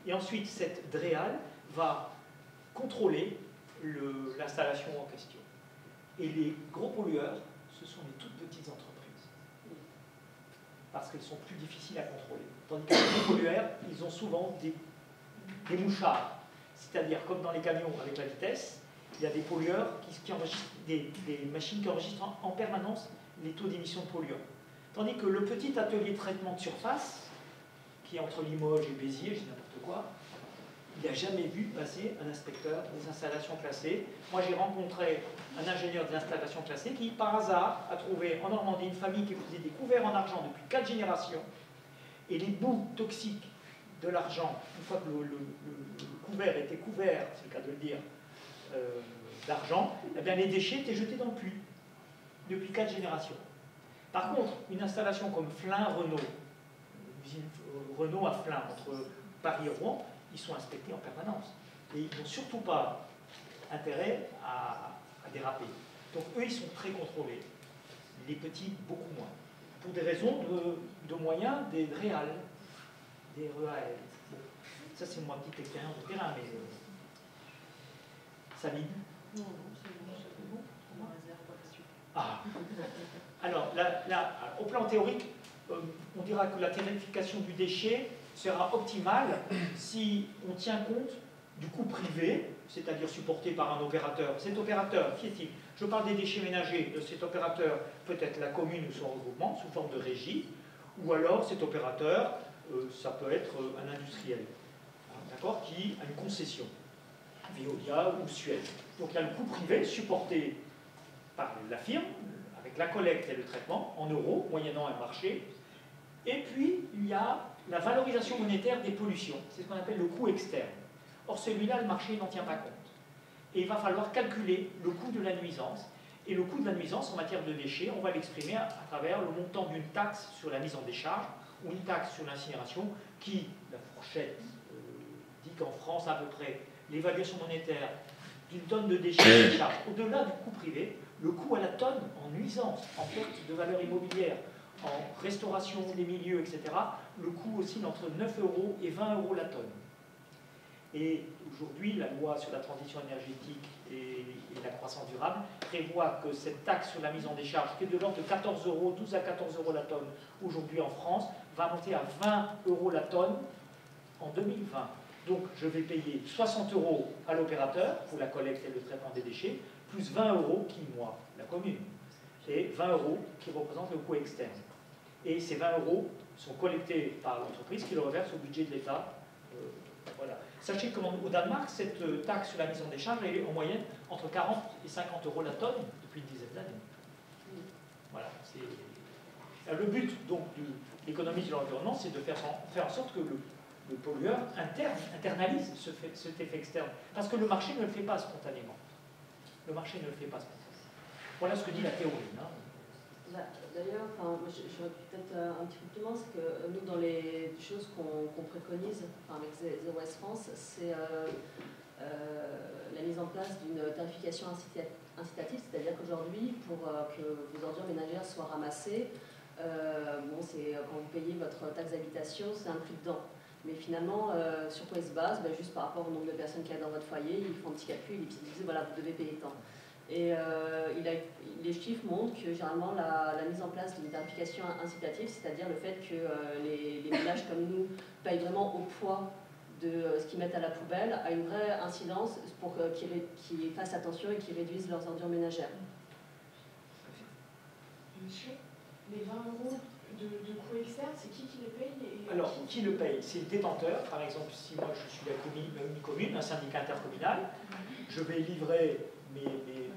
Et ensuite, cette DREAL va contrôler l'installation en question. Et les gros pollueurs, ce sont les toutes petites entreprises. Parce qu'elles sont plus difficiles à contrôler. Tandis que les gros pollueurs, ils ont souvent des mouchards. C'est-à-dire, comme dans les camions avec la vitesse, il y a des pollueurs qui enregistrent, des machines qui enregistrent en permanence les taux d'émission de polluants. Tandis que le petit atelier de traitement de surface, qui est entre Limoges et Béziers, je dis n'importe quoi, il n'a jamais vu passer un inspecteur des installations classées. Moi, j'ai rencontré un ingénieur des installations classées qui, par hasard, a trouvé en Normandie une famille qui faisait des couverts en argent depuis 4 générations. Et les bouts toxiques de l'argent, une fois que le couvert était couvert, c'est le cas de le dire, d'argent, eh bien, les déchets étaient jetés dans le puits depuis 4 générations. Par contre, une installation comme Flins-Renault, l'usine Renault à Flins, entre Paris et Rouen, ils sont inspectés en permanence. Et ils n'ont surtout pas intérêt à déraper. Donc eux, ils sont très contrôlés. Les petits, beaucoup moins. Pour des raisons de moyens, des REAL, des REAL. Bon, ça, c'est ma petite expérience de terrain, mais... Sabine? Non, c'est bon. On en réserve pour la suite. Ah. Alors, au plan théorique, on dira que la tarification du déchet sera optimale si on tient compte du coût privé, c'est-à-dire supporté par un opérateur. Cet opérateur, qui est-il? Je parle des déchets ménagers. De cet opérateur, peut-être la commune ou son regroupement, sous forme de régie, ou alors cet opérateur, ça peut être un industriel, d'accord, qui a une concession, Veolia ou Suez. Donc il y a le coût privé supporté par la firme, avec la collecte et le traitement, en euros, moyennant un marché. Et puis, il y a la valorisation monétaire des pollutions. C'est ce qu'on appelle le coût externe. Or, celui-là, le marché n'en tient pas compte. Et il va falloir calculer le coût de la nuisance. Et le coût de la nuisance en matière de déchets, on va l'exprimer à travers le montant d'une taxe sur la mise en décharge ou une taxe sur l'incinération qui, la fourchette, dit qu'en France, à peu près, l'évaluation monétaire d'une tonne de déchets de décharge, au-delà du coût privé, le coût à la tonne en nuisance, en perte de valeur immobilière, en restauration des milieux, etc., le coût oscille entre 9 € et 20 € la tonne. Et aujourd'hui, la loi sur la transition énergétique et la croissance durable prévoit que cette taxe sur la mise en décharge, qui est de l'ordre de 14 €, 12 à 14 € la tonne aujourd'hui en France, va monter à 20 € la tonne en 2020. Donc je vais payer 60 € à l'opérateur pour la collecte et le traitement des déchets, plus 20 € qui, moi, la commune, et 20 € qui représentent le coût externe. Et ces 20 € sont collectés par l'entreprise qui le reverse au budget de l'État. Voilà. Sachez qu'au Danemark, cette taxe sur la mise en décharge est en moyenne entre 40 et 50 € la tonne depuis une dizaine d'années. Voilà. Le but donc, de l'économie de l'environnement, c'est de faire en sorte que le pollueur internalise cet effet externe. Parce que le marché ne le fait pas spontanément. Le marché ne le fait pas spontanément. Voilà ce que dit la théorie. Hein. D'ailleurs, j'aurais peut-être un petit complément, c'est que nous, dans les choses qu'on préconise avec Zero Waste France, c'est la mise en place d'une tarification incitative, c'est-à-dire qu'aujourd'hui, pour que vos ordures ménagères soient ramassées, quand vous payez votre taxe d'habitation, c'est inclus dedans. Mais finalement, sur quoi il se base? Juste par rapport au nombre de personnes qu'il y a dans votre foyer, ils font un petit calcul, ils disent voilà, vous devez payer tant. Et les chiffres montrent que généralement la mise en place d'une tarification incitative, c'est-à-dire le fait que les ménages comme nous payent vraiment au poids de ce qu'ils mettent à la poubelle, a une vraie incidence pour qu'ils fassent attention et qu'ils réduisent leurs ordures ménagères. Monsieur, les 20 € de coûts externes, c'est qui les paye Alors, qui le paye? C'est le détenteur. Par exemple, si moi je suis une commune, un syndicat intercommunal, je vais livrer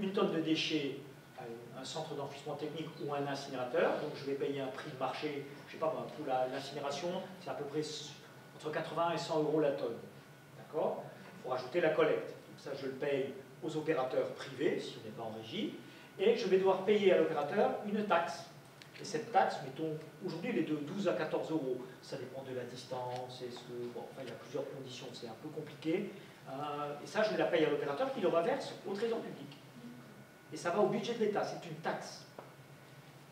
une tonne de déchets à un centre d'enfouissement technique ou un incinérateur, donc je vais payer un prix de marché, je ne sais pas, pour l'incinération, c'est à peu près entre 80 et 100 € la tonne. D'accord? Il faut rajouter la collecte. Donc ça, je le paye aux opérateurs privés, si on n'est pas en régie, et je vais devoir payer à l'opérateur une taxe. Et cette taxe, mettons, aujourd'hui, elle est de 12 à 14 €. Ça dépend de la distance, il y a plusieurs conditions, c'est un peu compliqué. Et ça, je la paye à l'opérateur qui le reverse au trésor public. Et ça va au budget de l'État, c'est une taxe.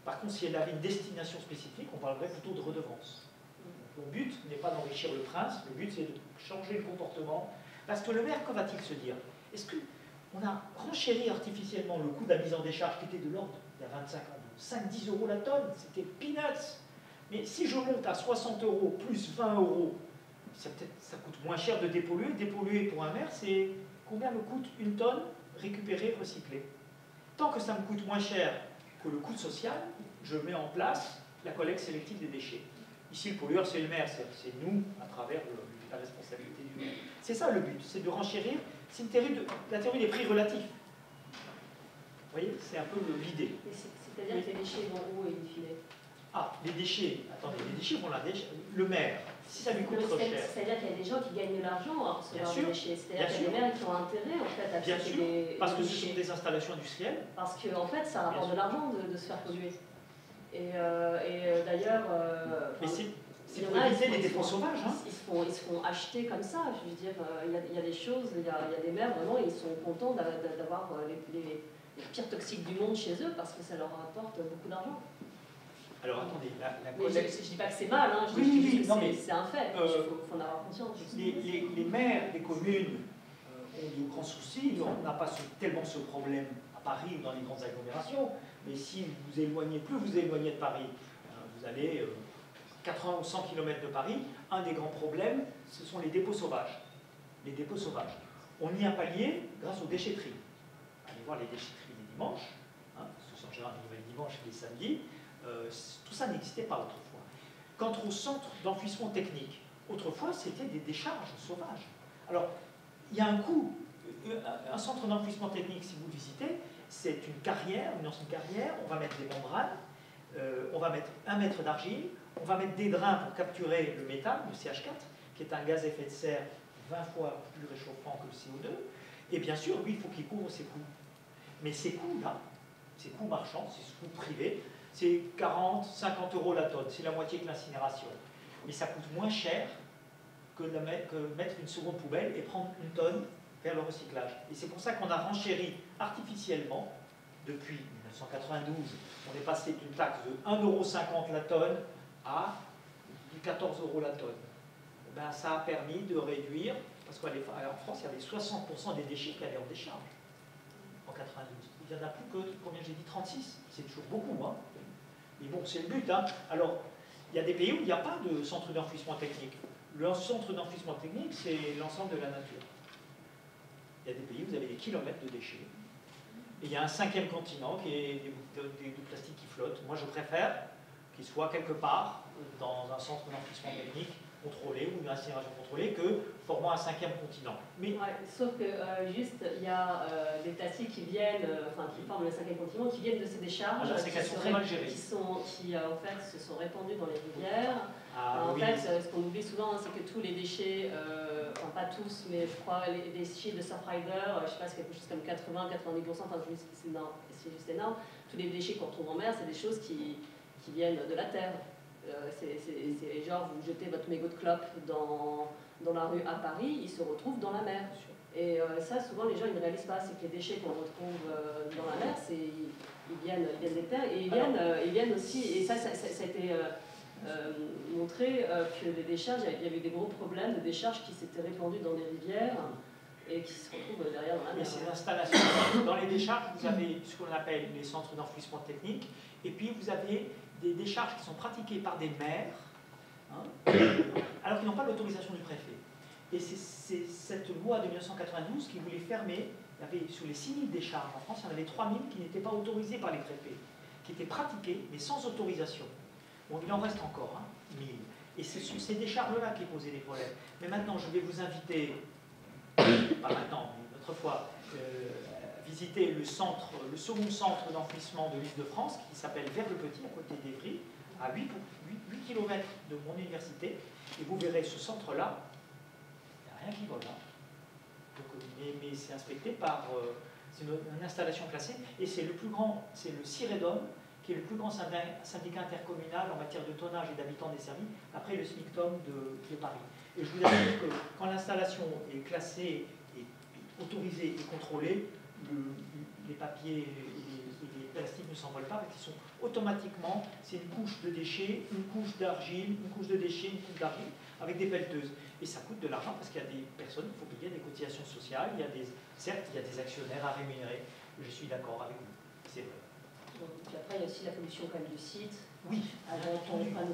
Par contre, si elle avait une destination spécifique, on parlerait plutôt de redevance. Mon but n'est pas d'enrichir le prince, le but c'est de changer le comportement. Parce que le maire, que va-t-il se dire? Est-ce qu'on a renchéri artificiellement le coût de la mise en décharge qui était de l'ordre, il y a 25 ans, de 5-10 euros la tonne, c'était peanuts. Mais si je monte à 60 euros plus 20 euros, ça coûte moins cher de dépolluer. Dépolluer pour un maire, c'est combien me coûte une tonne récupérée, recyclée? Tant que ça me coûte moins cher que le coût social, je mets en place la collecte sélective des déchets. Ici, le pollueur, c'est le maire, c'est nous, à travers la responsabilité du maire. C'est ça le but, c'est de renchérir. C'est la théorie des prix relatifs. Vous voyez, c'est un peu l'idée. C'est-à-dire que les déchets vont où, in fine? Ah, les déchets, attendez, les déchets vont là. Le maire, si ça lui coûte trop cher. C'est-à-dire qu'il y a des gens qui gagnent de l'argent à recevoir des déchets. C'est-à-dire qu'il y a des maires qui ont intérêt, en fait, à acheter des déchets. Parce que ce sont des installations industrielles. Parce qu'en fait, ça rapporte de l'argent de se faire polluer. Et d'ailleurs, c'est pour éviter les dépôts sauvages. Hein. Ils se font acheter comme ça. Je veux dire, il y a des choses, il y a des maires, vraiment, ils sont contents d'avoir les pires toxiques du monde chez eux parce que ça leur rapporte beaucoup d'argent. Alors attendez, la collecte... Je ne dis pas que c'est mal, hein, c'est un fait, il faut en avoir conscience. Les maires des communes ont de grands soucis, on n'a pas tellement ce problème à Paris ou dans les grandes agglomérations, mais si vous éloignez, plus vous éloignez de Paris, vous allez 80 ou 100 km de Paris, un des grands problèmes, ce sont les dépôts sauvages. Les dépôts sauvages. On y a pallié grâce aux déchetteries. Allez voir les déchetteries les dimanches, hein, parce que c'est en général les nouvelles dimanches et les samedis. Tout ça n'existait pas autrefois. Quant au centre d'enfouissement technique, autrefois c'était des décharges sauvages. Alors, il y a un coût. Un centre d'enfouissement technique, si vous le visitez, c'est une carrière, une ancienne carrière, on va mettre des membranes, on va mettre 1 mètre d'argile, on va mettre des drains pour capturer le méthane, le CH4, qui est un gaz à effet de serre 20 fois plus réchauffant que le CO2, et bien sûr, lui, il faut qu'il couvre ses coûts. Mais ces coûts-là, ces coûts marchands, ces coûts privés, c'est 40, 50 euros la tonne, c'est la moitié de l'incinération. Mais ça coûte moins cher que mettre une seconde poubelle et prendre une tonne vers le recyclage. Et c'est pour ça qu'on a renchéri artificiellement, depuis 1992, on est passé d'une taxe de 1,50 € la tonne à 14 € la tonne. Ben, ça a permis de réduire, parce qu'en France, il y avait 60% des déchets qui allaient en décharge en 92. Il n'y en a plus que, combien j'ai dit, 36. C'est toujours beaucoup, hein. Mais bon, c'est le but. Hein. Alors, il y a des pays où il n'y a pas de centre d'enfouissement technique. Le centre d'enfouissement technique, c'est l'ensemble de la nature. Il y a des pays où vous avez des kilomètres de déchets. Et il y a un 5e continent qui est des plastiques qui flottent. Moi, je préfère qu'il soit quelque part dans un centre d'enfouissement technique contrôlé ou une incinération contrôlée que formant un 5e continent. Mais... Ouais, sauf que juste, il y a des plastiques qui viennent, qui forment le 5e continent, qui viennent de ces décharges, qui en fait se sont répandues dans les rivières. En fait, ce qu'on oublie souvent, c'est que tous les déchets, enfin pas tous, mais je crois les déchets de Surfrider, je ne sais pas, c'est quelque chose comme 80-90%, enfin c'est juste énorme. Tous les déchets qu'on retrouve en mer, c'est des choses qui viennent de la terre. C'est genre, vous jetez votre mégot de clope dans la rue à Paris, ils se retrouvent dans la mer. Et ça, souvent, les gens ne réalisent pas, c'est que les déchets qu'on retrouve dans la mer, ils viennent des terres, et ils viennent aussi, et ça a été montré que les décharges, il y avait des gros problèmes de décharges qui s'étaient répandus dans les rivières et qui se retrouvent derrière dans la mer. Mais ces installations, dans les décharges, vous avez ce qu'on appelle les centres d'enfouissement technique, et puis vous avez des décharges qui sont pratiquées par des maires, hein, alors qu'ils n'ont pas l'autorisation du préfet. Et c'est cette loi de 1992 qui voulait fermer, il y avait sur les 6000 décharges en France, il y en avait 3000 qui n'étaient pas autorisées par les préfets, qui étaient pratiquées, mais sans autorisation. Bon, il en reste encore, hein, 1000. Et c'est sur ces décharges-là qui posaient des problèmes. Mais maintenant, je vais vous inviter, pas maintenant, mais une autre fois, visiter le second centre d'enfouissement de l'Île-de-France, qui s'appelle Vers-le-Petit, à côté d'Évry, à 8 km de mon université, et vous verrez ce centre-là, il n'y a rien qui vole là. Mais c'est inspecté par... c'est une installation classée, et c'est le plus grand, c'est le CIREDOM, qui est le plus grand syndicat intercommunal en matière de tonnage et d'habitants desservis, après le SMICTOM de Paris. Et je vous assure que quand l'installation est classée, et autorisée et contrôlée, les papiers et les plastiques ne s'envolent pas, parce qu'ils sont automatiquement, c'est une couche de déchets, une couche d'argile, une couche de déchets, une couche d'argile, avec des pelleteuses. Et ça coûte de l'argent parce qu'il y a des personnes, il faut payer des cotisations sociales, certes, il y a des actionnaires à rémunérer, je suis d'accord avec vous, c'est vrai. Puis après, il y a aussi la pollution quand même du site. Oui, avec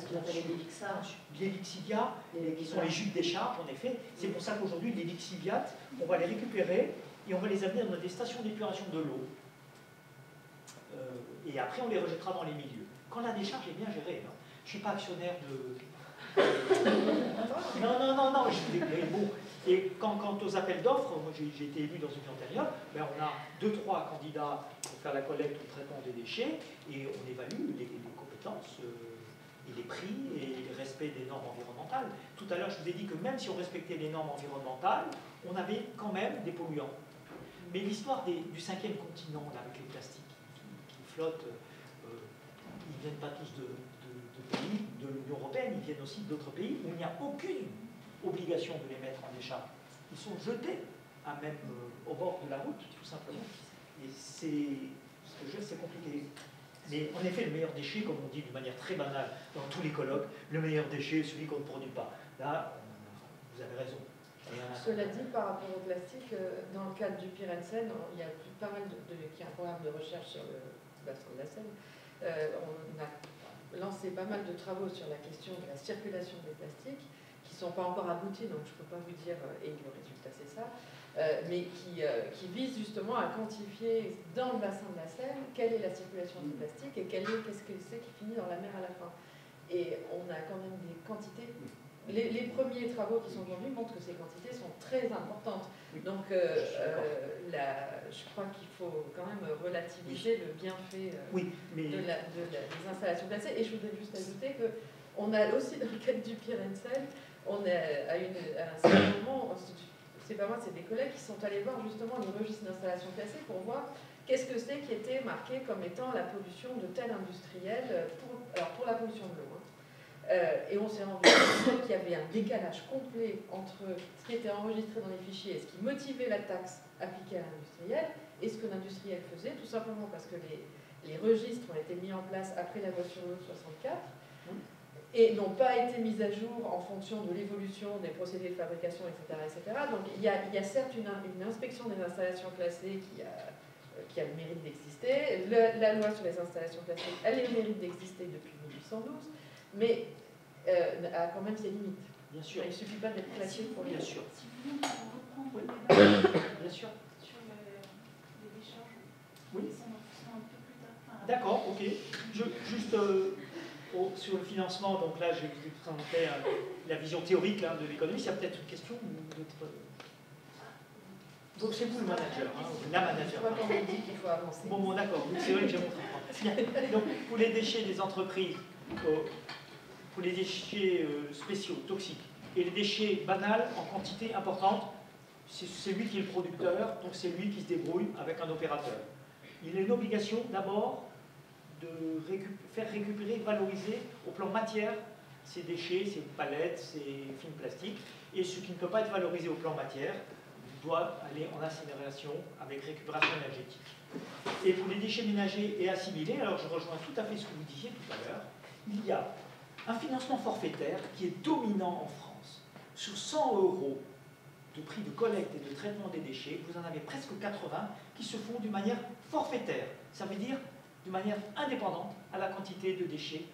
ce qu'on appelle les lixiviats. Les lixiviats, qui sont les jutes d'écharpe, en effet. C'est pour ça qu'aujourd'hui, les lixiviates, on va les récupérer et on va les amener dans des stations d'épuration de l'eau. Et après, on les rejettera dans les milieux. Quand la décharge est bien gérée, hein. Je ne suis pas actionnaire de... Non, mais bon. Et quant aux appels d'offres, moi j'ai été élu dans une vie antérieure, ben on a 2-3 candidats pour faire la collecte ou le traitement des déchets et on évalue les compétences et les prix et le respect des normes environnementales. Tout à l'heure, je vous ai dit que même si on respectait les normes environnementales, on avait quand même des polluants. Mais l'histoire du 5e continent, là, avec les plastiques qui flottent, ils ne viennent pas tous de pays de l'Union européenne, ils viennent aussi d'autres pays où il n'y a aucune obligation de les mettre en décharge. Ils sont jetés à même au bord de la route, tout simplement. Et ce que c'est compliqué. Mais en effet, le meilleur déchet, comme on dit d'une manière très banale dans tous les colloques, le meilleur déchet est celui qu'on ne produit pas. Là, vous avez raison. Cela dit, par rapport au plastique, dans le cadre du Pyrénées, il y a pas mal qui a un programme de recherche sur le bassin de la Seine. On a lancé pas mal de travaux sur la question de la circulation des plastiques, qui ne sont pas encore aboutis, donc je ne peux pas vous dire, et le résultat c'est ça, mais qui visent justement à quantifier dans le bassin de la Seine quelle est la circulation des plastiques et qu'est-ce que c'est qui finit dans la mer à la fin. Et on a quand même des quantités. Les premiers travaux qui sont conduits montrent que ces quantités sont très importantes. Donc, je crois qu'il faut quand même relativiser le bienfait des installations classées. Et je voudrais juste ajouter qu'on a aussi, dans le cadre du Pyrénées, on a à un certain moment, c'est pas moi, c'est des collègues qui sont allés voir justement les registres d'installations classées pour voir qu'est-ce que c'est qui était marqué comme étant la pollution de tel industriel pour la pollution de l'eau. Et on s'est rendu compte qu'il y avait un décalage complet entre ce qui était enregistré dans les fichiers et ce qui motivait la taxe appliquée à l'industriel et ce que l'industriel faisait, tout simplement parce que les registres ont été mis en place après la loi sur l'eau 64 et n'ont pas été mis à jour en fonction de l'évolution des procédés de fabrication, etc. etc. Donc il y a certes une inspection des installations classées qui a le mérite d'exister. La loi sur les installations classées, elle a le mérite d'exister depuis 1812. Mais a quand même ses limites. Bien sûr. Il ne suffit pas d'être classé pour les... Bien sûr. Si vous voulez, on va reprendre bien sûr. Sur les décharges. Oui. Un peu plus tard. D'accord, ok. Juste sur le financement, donc là, je vais vous présenter la vision théorique de l'économie. S'il y a peut-être une question ou d'autres... Donc c'est vous le manager, la manager. Je crois qu'on a dit qu'il faut avancer. Bon, d'accord, c'est vrai que j'ai montré. Donc, pour les déchets des entreprises, pour les déchets spéciaux, toxiques, et les déchets banals en quantité importante, c'est lui qui est le producteur, donc c'est lui qui se débrouille avec un opérateur. Il a une obligation d'abord de faire récupérer, valoriser au plan matière ces déchets, ces palettes, ces films plastiques, et ce qui ne peut pas être valorisé au plan matière doit aller en incinération avec récupération énergétique. Et pour les déchets ménagers et assimilés, alors je rejoins tout à fait ce que vous disiez tout à l'heure, il y a un financement forfaitaire qui est dominant en France. Sur 100 € de prix de collecte et de traitement des déchets, vous en avez presque 80 qui se font d'une manière forfaitaire. Ça veut dire d'une manière indépendante à la quantité de déchets